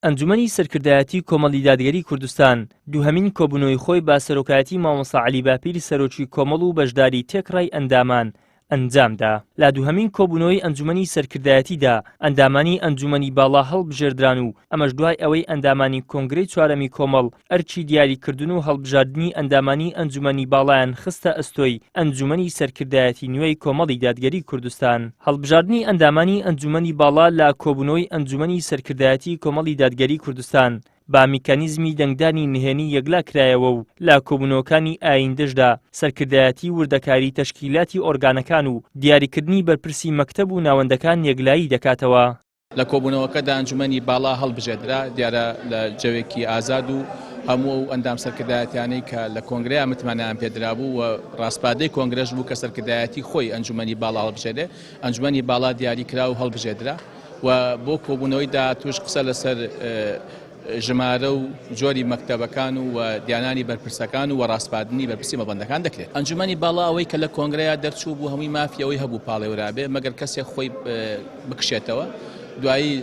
ئەنجومەنی سەرکردایەتی کۆمەڵی دادگەری کوردستان دووهەمین کۆبوونەوەی خۆی با سەرۆکایەتی مامۆستا عەلی باپیر سەرۆکی کۆمەڵ و بەشداری تێکڕای ئەندامان ئەنجامدا. لا دووهەمین کۆبوونەوەی ئەنجومەنی سەرکردایەتیدا ئەندامانی ئەنجومەنی باڵا هەڵبژێردران و ئەمەش دوای ئەوەی ئەندامانی کۆنگرەی چوارەمی کۆمەڵ ئەرچی دیاریکردن و هەڵبژاردننی ئەندامانی ئەنجومەنی باڵایان خستە ئەستۆی ئەنجومەنی سەرکردایەتی نوێی کۆمەڵی دادگەری کوردستان. هەڵبژاردننی ئەندامانی ئەنجومەنی باڵا لا کۆبوونەوەی ئەنجومەنی سەرکردایەتی کۆمەڵی دادگەری کوردستان با میکانیزمی دەنگدانی نهێنی یەکلا کرایەوە و لا کۆبوونەوەکانی ئایندەشدا سەرکردایەتی وردەکاری تەشکیلاتی ئۆرگانەکان و دیاریکردنی بەرپرسی مەکتەب و ناوەندەکان یەکلایی دەکاتەوە. لە کۆبوونەوەکەدا ئەنجومەنی باڵا هەڵبژێردرا دیارە لە جەوێکی ئازاد و هەموو ئەندام سەرکردایەتیانەی کە لە کۆنگرەیە متمانیان پێدرا بوو و ڕاستپادەی کۆنگرەش بوو کە سەرکردایەتی خۆی ئەنجومەنی باڵا هەڵبژێردێ. ئەنجومەنی باڵا دیاریکرا و هەڵبژێردرا و بۆ کۆبوونەوەیدا توش قسە لەسەر ژمارە و جۆری مەکتەبەکان و دیانانی بەرپرسەکان و ڕاستپاردنی بەرپرسی مەبەندەکان دەکرێت. ئەنجومەنی باڵا ئەوەی کە لە کۆنگرەیە دەرچوو بوو هەمووی مافیەوەی هەبوو پاڵێورابێ مەگەر کەسێک خۆی بکشێتەوە دوایی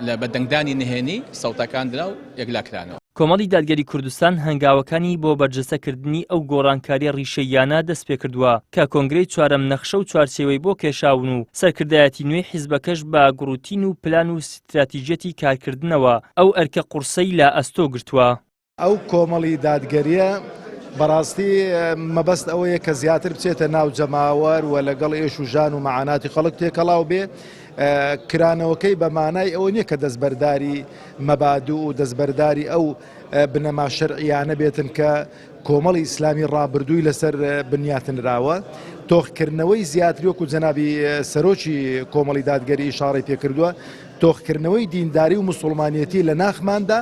لە بەدەنگدانی نهێنی سەوتەکان درا و یەکلاکرانەوە. کۆمەڵی دادگەری کوردستان هەنگاوەکانی بۆ بەرجەستەکردنی ئەو گۆڕانکاری ڕیشەیانە دەست پێ کردووە کە کۆنگرەی چوارەم نەخشە و چوارچێوەی بۆ کێشاون و سەرکردایەتی نوێی حیزبەکەش بە گروتین و پلان و استراتیژەتی کارکردنەوە ئەو ئەرکە قورسەی لا ئەستۆ گرتووە. ئەو کۆمەڵی دادگەریە بەڕاستی مەبەست ئەوەیە کە زیاتر بچێتە ناو جەماوەر و لەگەڵ ئێش و ژان و مەعاناتی خەڵک تێکەڵاو بێ. کرانەوەکەی بەمانای ئەوە نییە کە دەستبەرداری مەبادوو و دەستبەرداری ئەو بنەما شەرعیانە بێتن کە کۆمەڵی ئیسلامی ڕابردووی لەسەر بنیاتنراوە. تۆخکردنەوەی زیاتر وەکو جەنابی سەرۆکی کۆمەڵی دادگەری ئیشارەی پێکردووە تۆخکردنەوەی دینداری و موسڵمانیەتی لە ناخماندا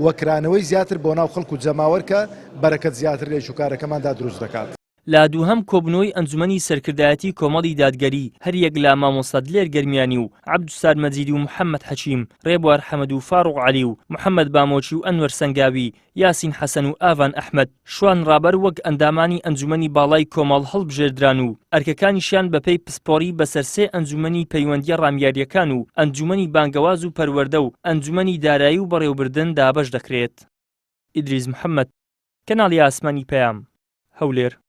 وەکرانەوەی زیاتر بۆ ناو خەڵک و جەماوەر کە بەرەکەت زیاتر لە شوکارەکەماندا دروست دەکات. لا دووهەم کۆبوونەوەی ئەنجومەنی سەرکردایەتی کۆمەڵی دادگەری هەریەک لا مامۆستا دلێر گەرمیانی و عەبدوسار مەجیدی و محەممەد حەچیم، ڕێبوار حەمەد و فاڕوق عەلی و محەممەد بامۆچی و ئەنوەر سەنگاوی، یاسین حەسەن و ئاڤان ئەحمەد شوان ڕابەر وەک ئەندامانی ئەنجومەنی باڵای کۆمەڵ هەڵبژێردران و ئەرکەکانیشیان بەپێی پسپۆڕی بەسەر سێ ئەنجومەنی پەیوەندیە ڕامیاریەکان و ئەنجومەنی بانگەواز و پەروەردە و ئەنجومەنی دارایی و بەڕێوەبردن دابەش دەکرێت. ئیدریس محەممەد، کەناڵی ئاسمانی پەیام، هەولێر.